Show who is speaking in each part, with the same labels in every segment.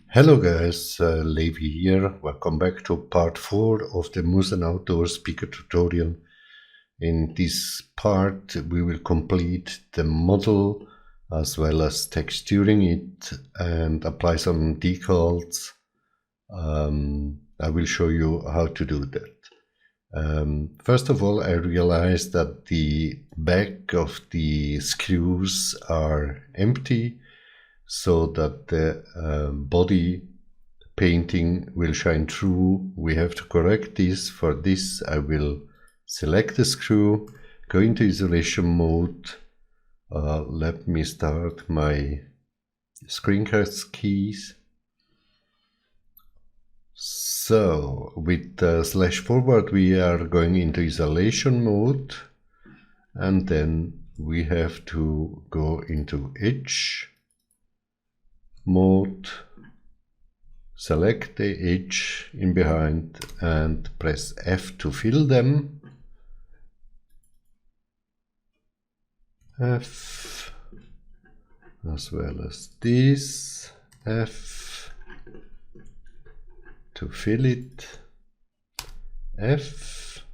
Speaker 1: Hello guys, Levi here. Welcome back to part 4 of the Muzen Outdoor Speaker tutorial. In this part we will complete the model as well as texturing it and apply some decals. I will show you how to do that. First of all, I realized that the back of the screws are empty, so that the body painting will shine through. We have to correct this. For this I will select the screw, go into isolation mode. Let me start my screencast keys. So with /forward we are going into isolation mode, and then we have to go into edge mode, select the edge in behind and press F to fill them. F, as well as this, F to fill it, F,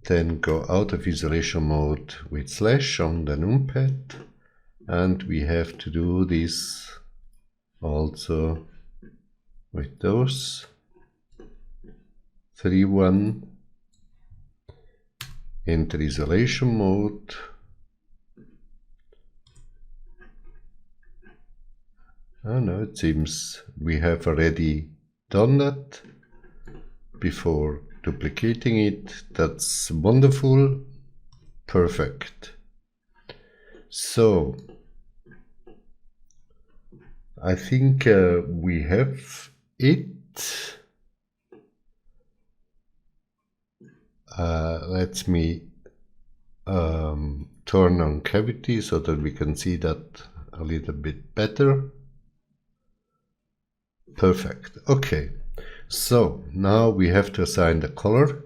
Speaker 1: then go out of isolation mode with / on the numpad, and we have to do this also with those 3-1, enter isolation mode, no, it seems we have already done that before duplicating it. That's wonderful, perfect. So I think we have it. Let me turn on cavity so that we can see that a little bit better. Perfect. Okay, so now we have to assign the color.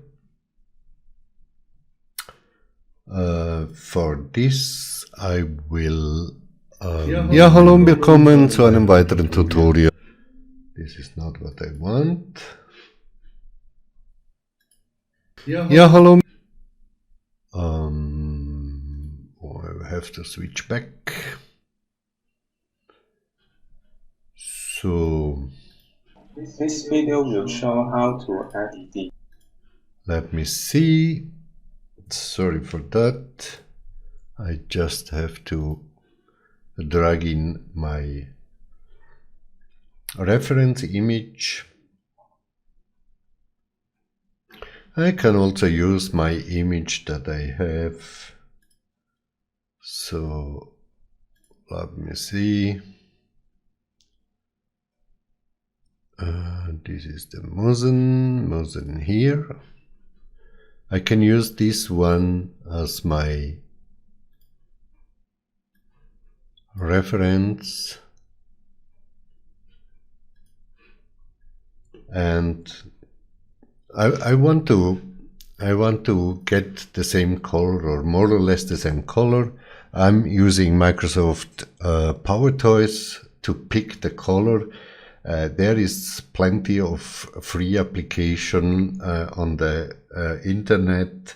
Speaker 1: For this I will ja, hallo und willkommen zu einem weiteren Tutorial. This is not what I want. Ja, hallo. I have to switch back. So
Speaker 2: this video will show how to add the.
Speaker 1: Let me see. Sorry for that. I just have to drag in my reference image. I can also use my image that I have. So let me see. This is the Muzen here. I can use this one as my reference, and I want to get the same color, or more or less the same color. I'm using Microsoft Power Toys to pick the color. There is plenty of free application on the internet.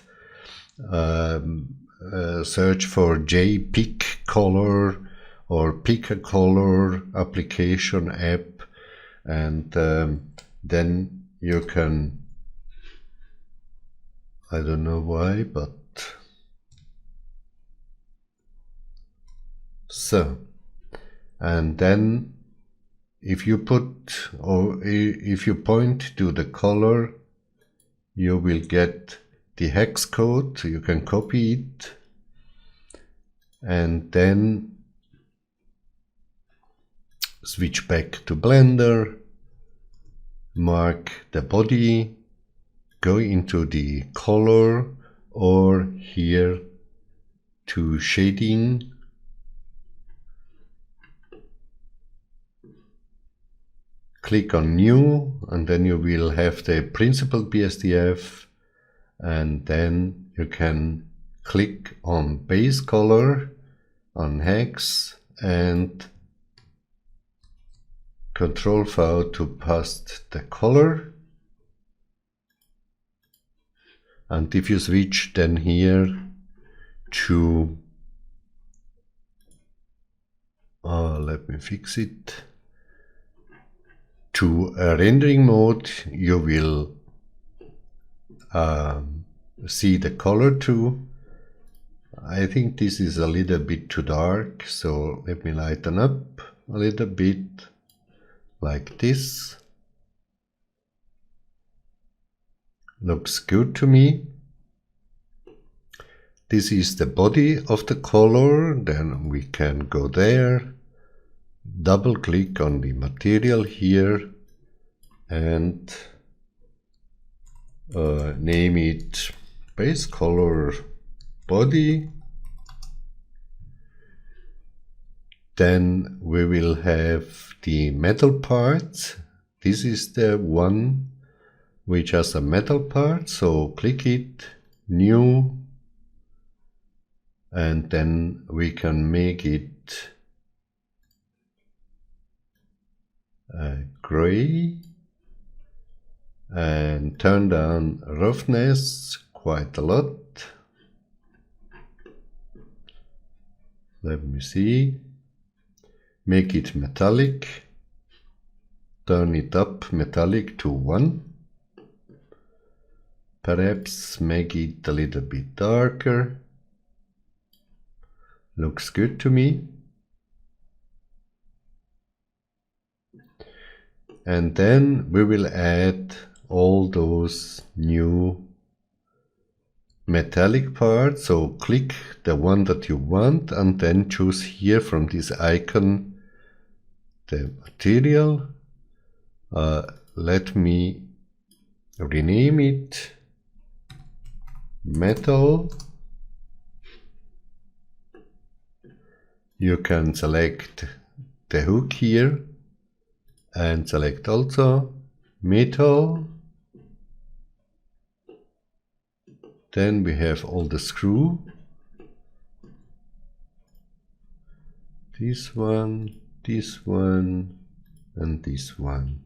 Speaker 1: Search for JPick color or pick a color application app, and then you can, I don't know why, but so, and then if you put, or if you point to the color, you will get the hex code. You can copy it and then switch back to Blender, mark the body, go into the color, or here to shading, click on new, and then you will have the principled BSDF, and then you can click on base color, on hex, and Control V to paste the color. And if you switch then here to, let me fix it, to a rendering mode, you will see the color too. I think this is a little bit too dark, so let me lighten up a little bit, like this. Looks good to me. This is the body of the color. Then we can go there, double click on the material here and name it base color body. Then we will have the metal parts. This is the one which has a metal part, so click it, new, and then we can make it gray and turn down roughness quite a lot. Let me see. Make it metallic, turn it up metallic to 1. Perhaps make it a little bit darker. Looks good to me. And then we will add all those new metallic parts. So click the one that you want and then choose here from this icon the material. Let me rename it metal. You can select the hook here and select also metal. Then we have all the screw. This one, and this one.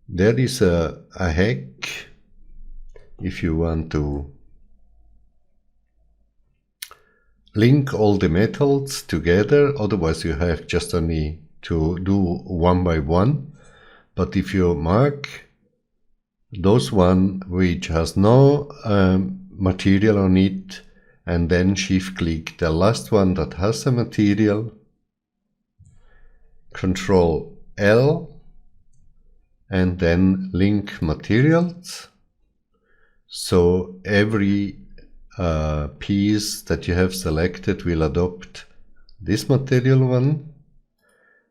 Speaker 1: There is a hack if you want to link all the metals together, otherwise you have just only to do one by one. But if you mark those one which has no material on it and then shift click the last one that has a material, Control L and then link materials, so every piece that you have selected will adopt this material one.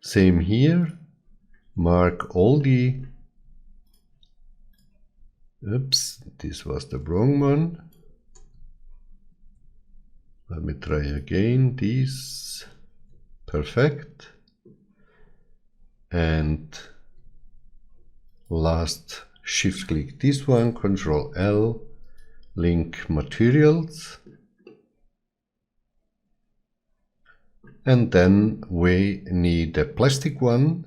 Speaker 1: Same here, mark all the, oops, this was the wrong one. Let me try again, this, perfect. And last, shift click this one, Control L, link materials. And then we need a plastic one.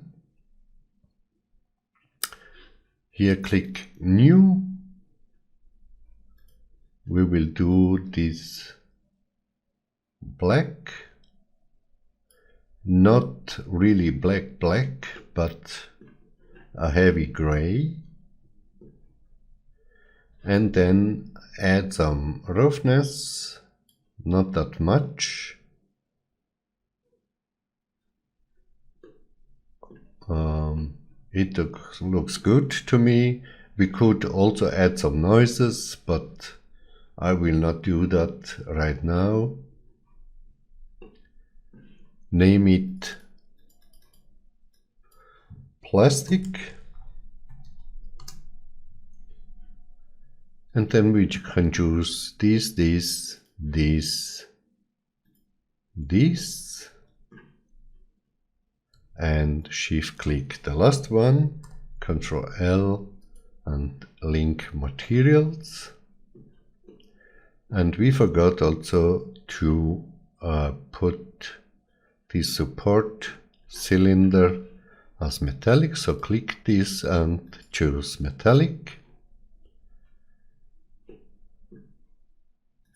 Speaker 1: Here click new. We will do this black. Not really black, but a heavy gray. And then add some roughness, not that much. It looks good to me. We could also add some noises, but I will not do that right now. Name it plastic. And then we can choose this, and shift click the last one, Control L and link materials. And we forgot also to put the support cylinder as metallic, so click this and choose metallic.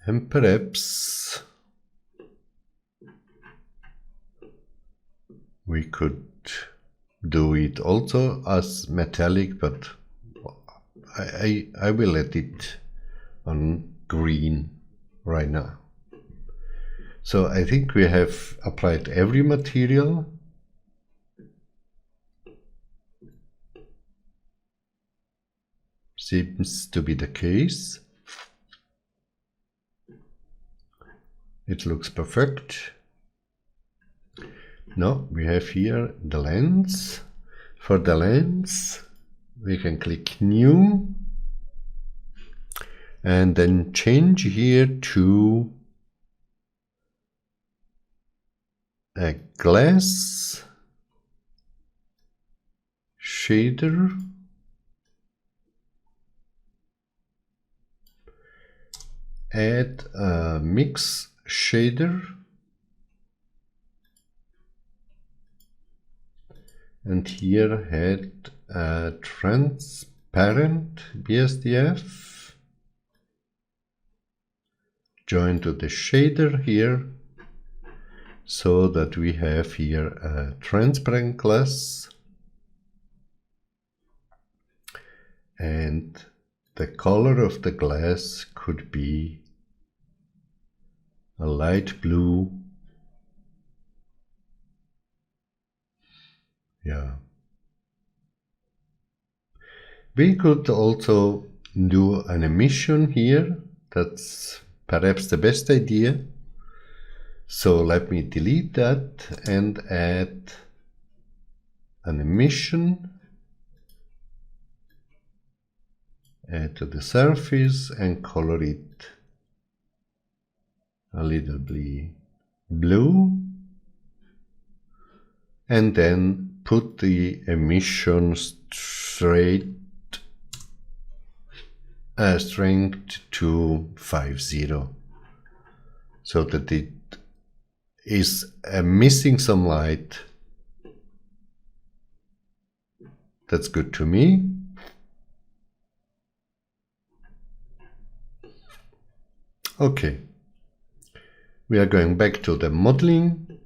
Speaker 1: And perhaps we could do it also as metallic, but I will let it on green right now. So I think we have applied every material. Seems to be the case. It looks perfect. Now we have here the lens. For the lens, we can click New and then change here to a glass shader. Add a mix shader. And here add a transparent BSDF. Join to the shader here, so that we have here a transparent glass. And the color of the glass could be a light blue. Yeah. We could also do an emission here. That's perhaps the best idea. So let me delete that and add an emission. Add to the surface and color it a little blue. And then put the emission strength to 50, so that it is missing some light. That's good to me. Okay, we are going back to the modeling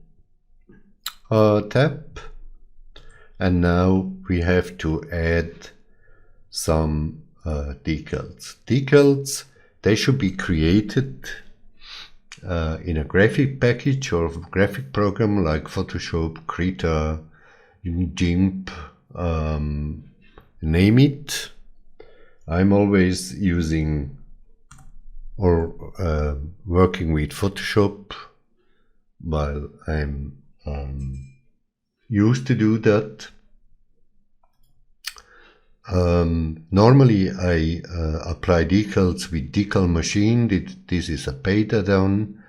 Speaker 1: tab, and now we have to add some decals. Decals, they should be created in a graphic package or graphic program like Photoshop, Krita, GIMP, name it. I'm always using or working with Photoshop while I'm used to do that. Normally I apply decals with Decal Machine. This is a beta down.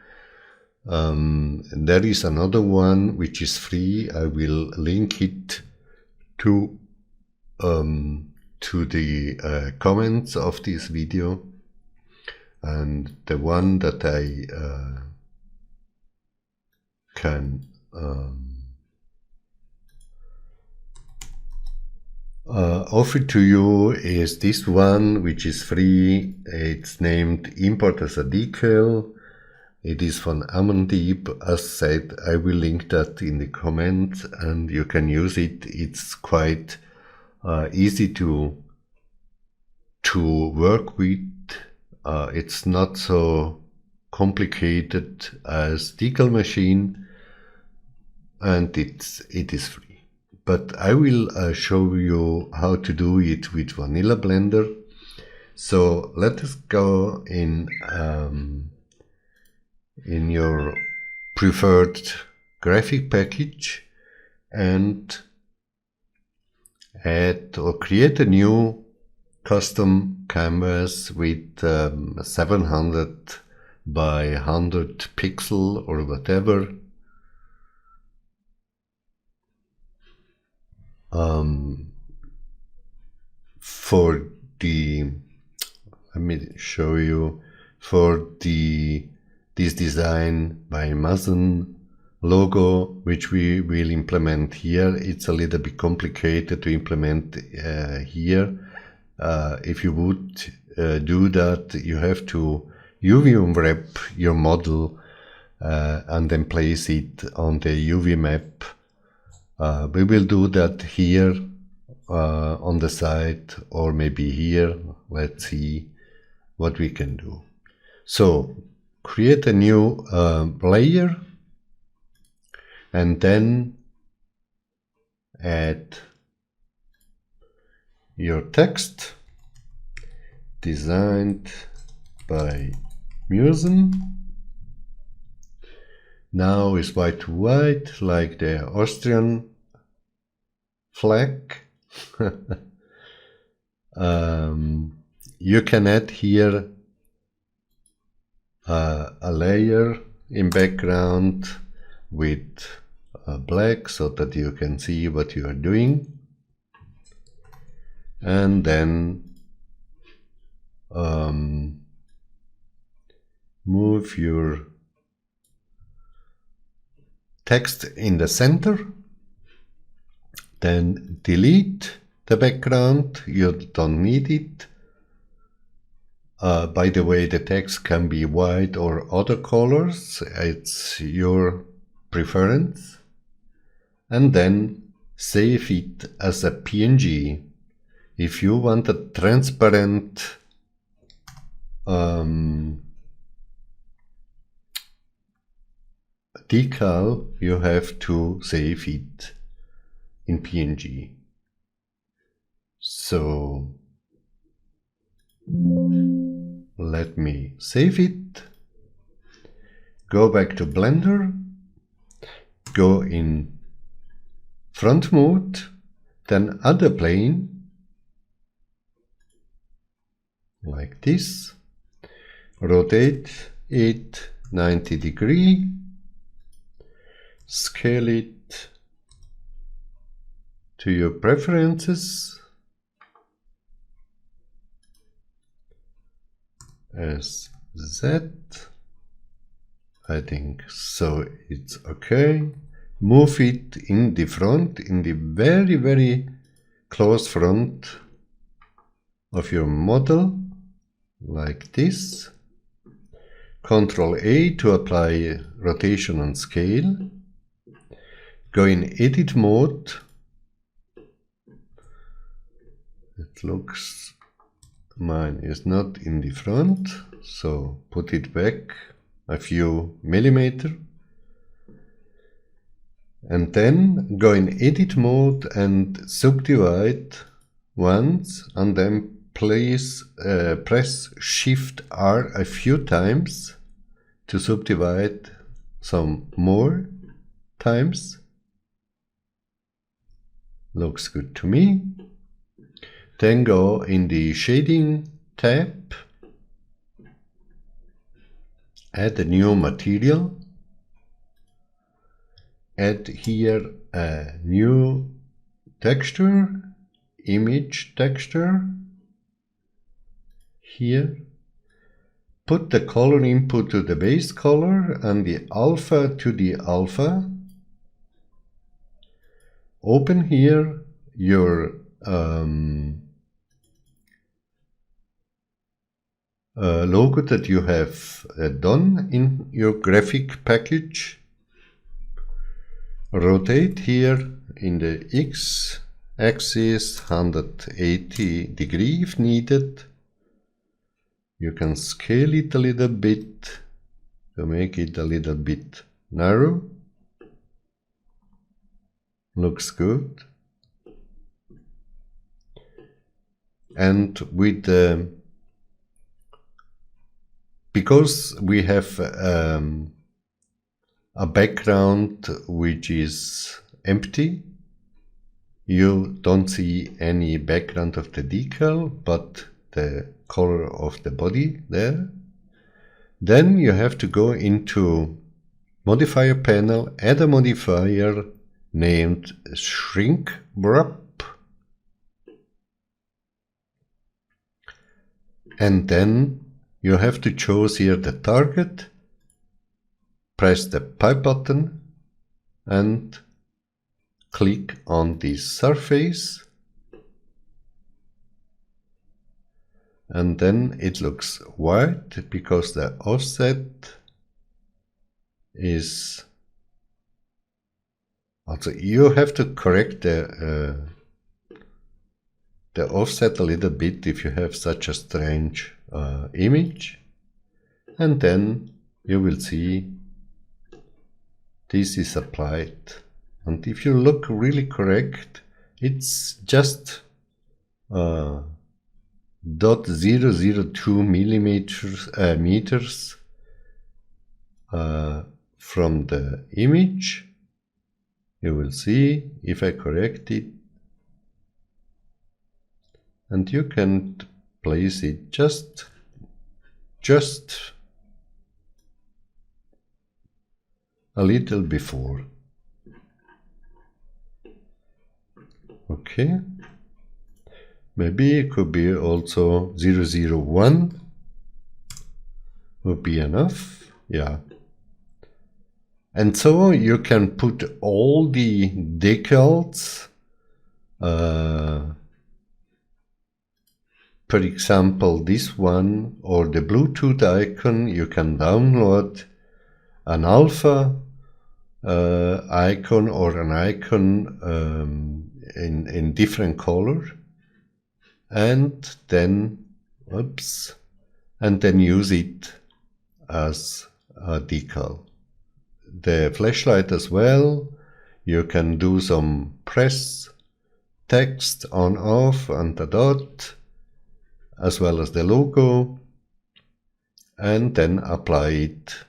Speaker 1: There is another one which is free. I will link it to the comments of this video. And the one that I can offer to you is this one, which is free. It's named Import as a Decal. It is from Amandeep. As said, I will link that in the comments and you can use it. It's quite easy to work with. It's not so complicated as Decal Machine, and it is free. But I will show you how to do it with Vanilla Blender. So let us go in your preferred graphic package and add or create a new custom canvas with 700 by 100 pixel or whatever. For the, let me show you, for this design by Muzen logo which we will implement here. It's a little bit complicated to implement here. If you would do that, you have to UV unwrap your model and then place it on the UV map. We will do that here on the side, or maybe here. Let's see what we can do. So create a new layer and then add your text, designed by Muzen. Now is white to white, like the Austrian flag. You can add here a layer in background with black so that you can see what you are doing, and then move your text in the center, then delete the background, you don't need it. By the way, the text can be white or other colors, it's your preference. And then save it as a PNG. If you want a transparent decal, you have to save it in PNG. So let me save it, go back to Blender, go in front mode, then add a plane like this, rotate it 90 degrees, scale it to your preferences as Z. I think so it's okay. Move it in the front, in the very, very close front of your model, like this. Ctrl A to apply rotation and scale. Go in edit mode. It looks, mine is not in the front, so put it back a few millimeters. And then go in edit mode and subdivide once, and then press Shift R a few times to subdivide some more times. Looks good to me. Then go in the shading tab, add a new material, add here a new texture, image texture, here, put the color input to the base color and the alpha to the alpha, open here your logo that you have done in your graphic package. Rotate here in the X axis 180 degrees if needed. You can scale it a little bit to make it a little bit narrow. Looks good. And with because we have a background which is empty, you don't see any background of the decal, but the color of the body there. Then you have to go into modifier panel, add a modifier named shrink wrap, and then you have to choose here the target, press the pipe button, and click on this surface, and then it looks white because the offset is also, you have to correct the offset a little bit if you have such a strange image, and then you will see this is applied. And if you look really correct, it's just 0.002 meters from the image. You will see if I correct it, and you can place it just a little before. Okay, maybe it could be also 0.001 would be enough. Yeah. And so you can put all the decals, for example this one, or the Bluetooth icon. You can download an alpha icon or an icon in different color, and then use it as a decal. The flashlight as well, you can do some press text on off and the dot, as well as the logo, and then apply it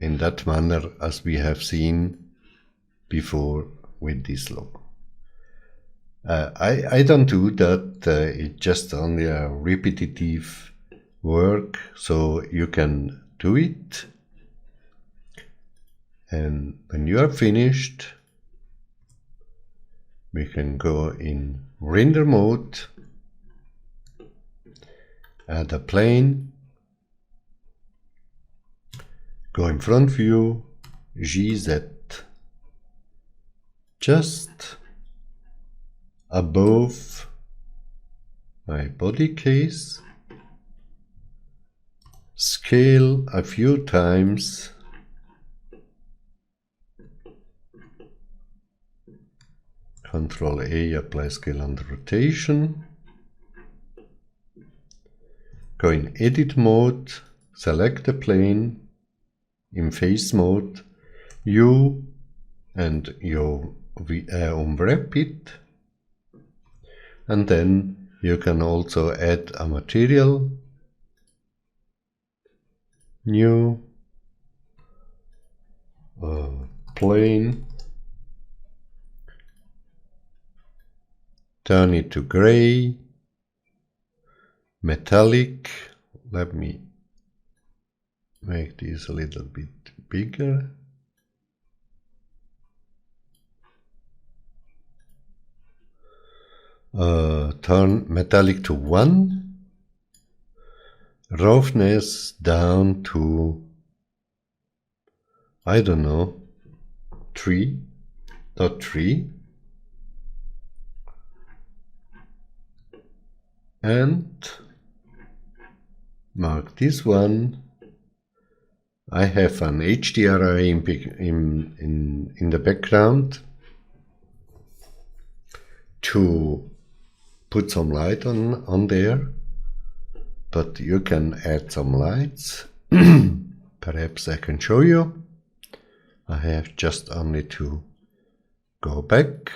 Speaker 1: in that manner as we have seen before with this logo. I don't do that, it's just only a repetitive work, so you can do it. And when you are finished, we can go in render mode, add a plane, go in front view, GZ, just above my body case, scale a few times, Ctrl A, apply scale and rotation, go in edit mode, select the plane, in face mode, U, and you unwrap it, and then you can also add a material, new plane, turn it to gray, metallic. Let me make this a little bit bigger. Turn metallic to 1, roughness down to, I don't know, 3.3, and mark this one. I have an HDRI in the background to put some light on there, but you can add some lights. Perhaps I can show you. I have just only to go back,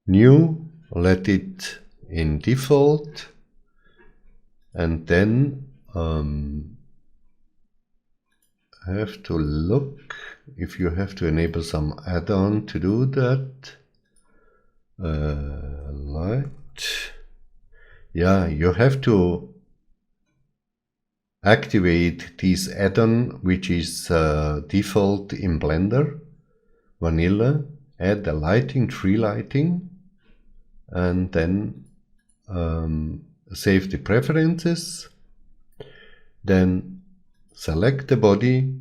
Speaker 1: new, let it in default, and then I have to look if you have to enable some add-on to do that. Light. Yeah, you have to activate this add-on, which is default in Blender, vanilla. Add the lighting, tree lighting, and then save the preferences. Then select the body,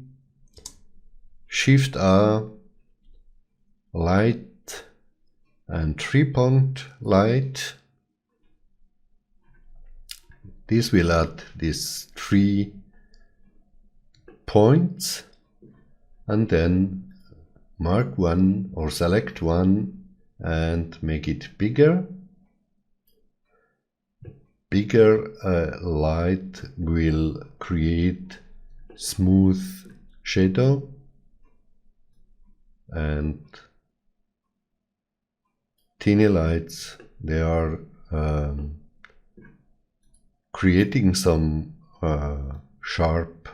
Speaker 1: Shift R, light and 3-point light. This will add these 3 points, and then mark one or select one and make it bigger. Bigger light will create smooth shadow, and teeny lights, they are creating some sharp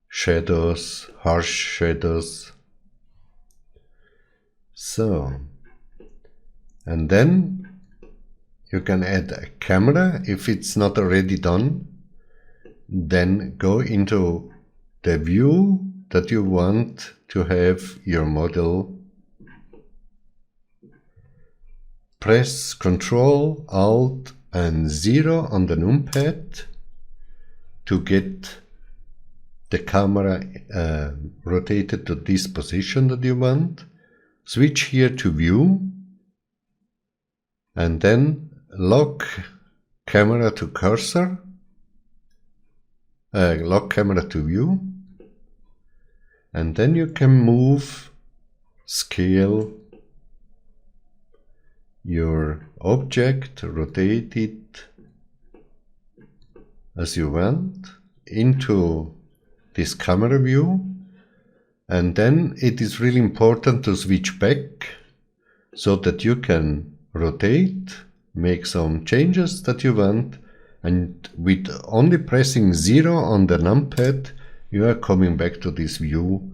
Speaker 1: shadows, harsh shadows. So, and then you can add a camera if it's not already done. Then go into the view that you want to have your model. Press Ctrl, Alt and 0 on the numpad to get the camera rotated to this position that you want. Switch here to view and then lock camera to cursor, lock camera to view, and then you can move, scale your object, rotate it as you want into this camera view. And then it is really important to switch back so that you can rotate, make some changes that you want, and with only pressing 0 on the numpad you are coming back to this view.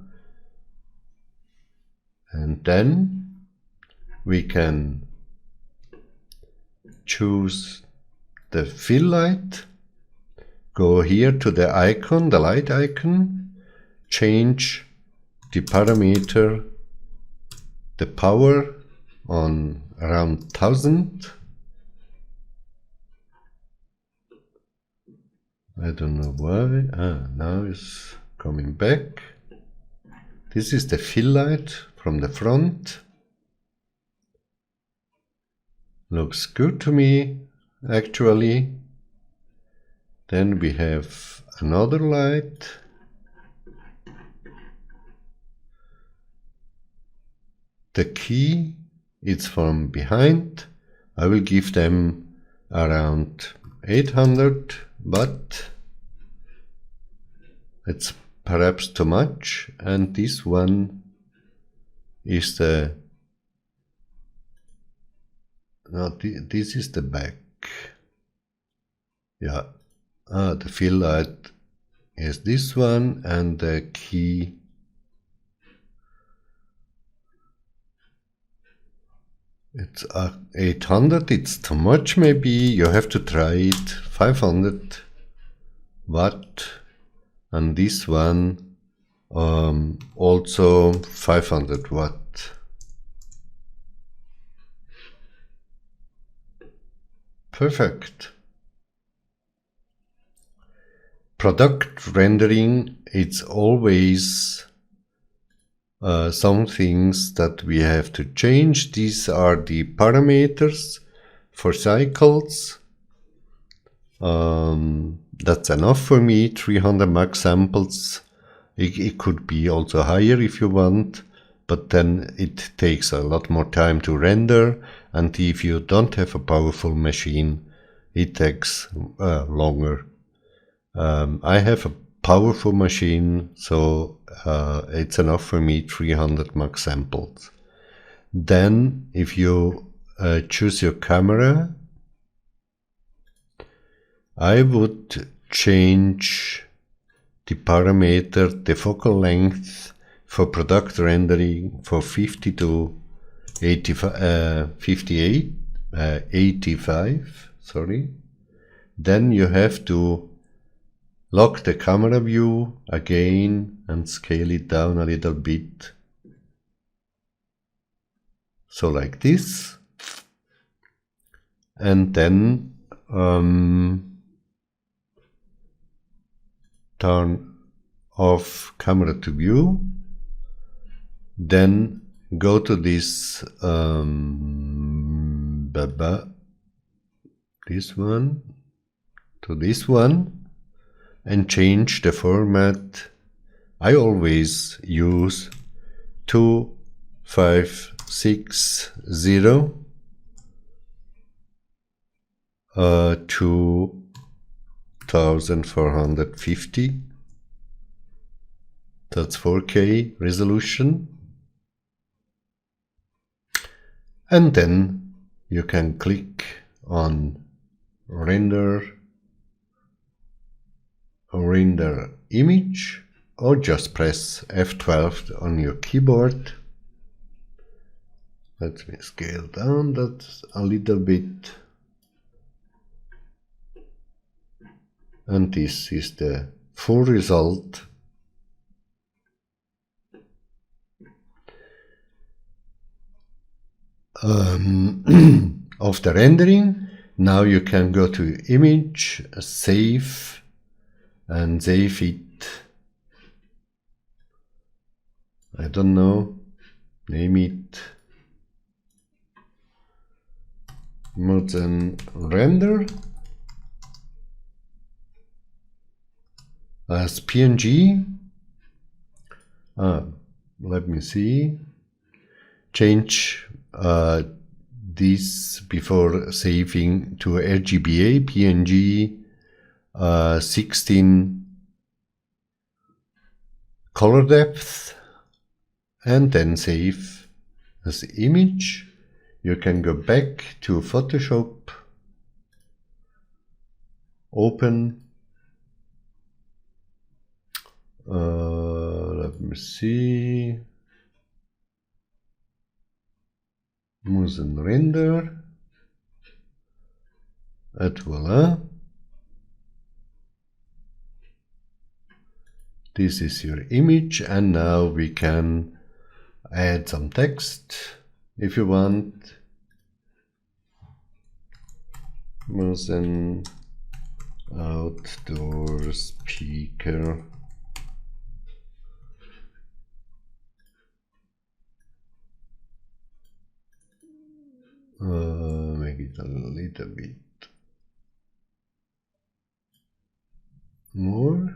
Speaker 1: And then we can choose the fill light, go here to the icon, the light icon, change the parameter, the power on around 1000. I don't know why. Now it's coming back. This is the fill light from the front. Looks good to me, actually. Then we have another light. The key is from behind. I will give them around 800, but it's perhaps too much. And this one is the, no, this is the back. Yeah, the fill light is this one, and the key it's 800, it's too much maybe, you have to try it. 500 watt, and this one also 500 watt. Perfect. Product rendering, it's always some things that we have to change. These are the parameters for cycles. That's enough for me, 300 max samples. It could be also higher if you want, but then it takes a lot more time to render, and if you don't have a powerful machine, it takes longer. I have a powerful machine, so it's enough for me, 300 max samples. Then if you choose your camera, I would change the parameter, the focal length for product rendering for 50 to 85, sorry. Then you have to lock the camera view again and scale it down a little bit. So like this. And then turn off camera to view. Then go to this this one to this one and change the format. I always use 2560 to 1450. That's 4K resolution. And then you can click on render image, or just press F12 on your keyboard. Let me scale down that a little bit. And this is the full result. Of the rendering. Now you can go to image, save, and save it. I don't know, name it Muzen render as PNG. Let me see. Change this before saving to RGBA PNG 16 color depth, and then save as image. You can go back to Photoshop, open, let me see, Muzen render, and voila. This is your image, and now we can add some text if you want. Muzen Outdoor Speaker. Make it a little bit more.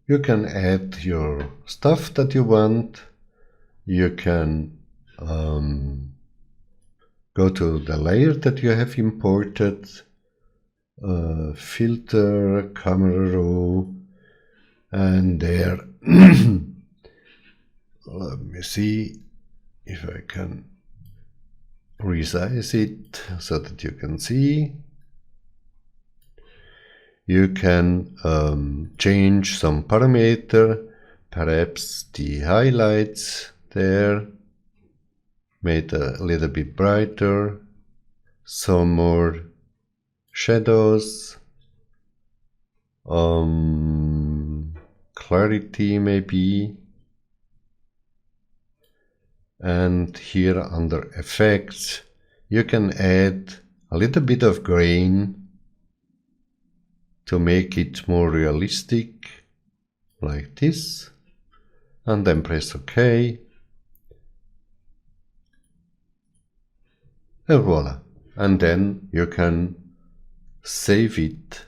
Speaker 1: You can add your stuff that you want. You can go to the layer that you have imported, filter, camera raw, and there let me see if I can resize it so that you can see. You can change some parameter, perhaps the highlights there, made a little bit brighter, some more shadows, clarity maybe, and here under effects you can add a little bit of grain to make it more realistic, like this, and then press OK, and voila. And then you can save it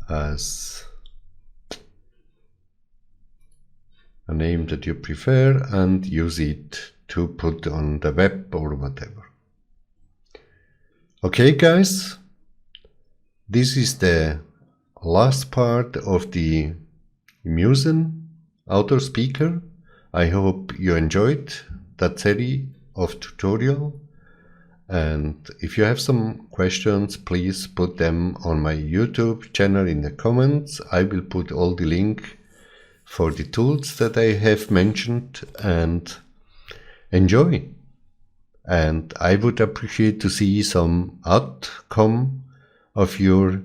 Speaker 1: as a name that you prefer and use it to put on the web or whatever. Okay guys, this is the last part of the Muzen Outdoor Speaker. I hope you enjoyed that series of tutorial, and if you have some questions, please put them on my YouTube channel in the comments. I will put all the link for the tools that I have mentioned, and enjoy. And I would appreciate to see some outcome of your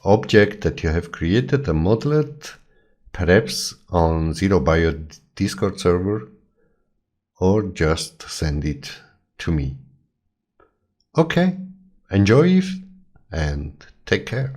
Speaker 1: object that you have created and modeled, perhaps on Zero Bio Discord server, or just send it to me. Okay, enjoy and take care.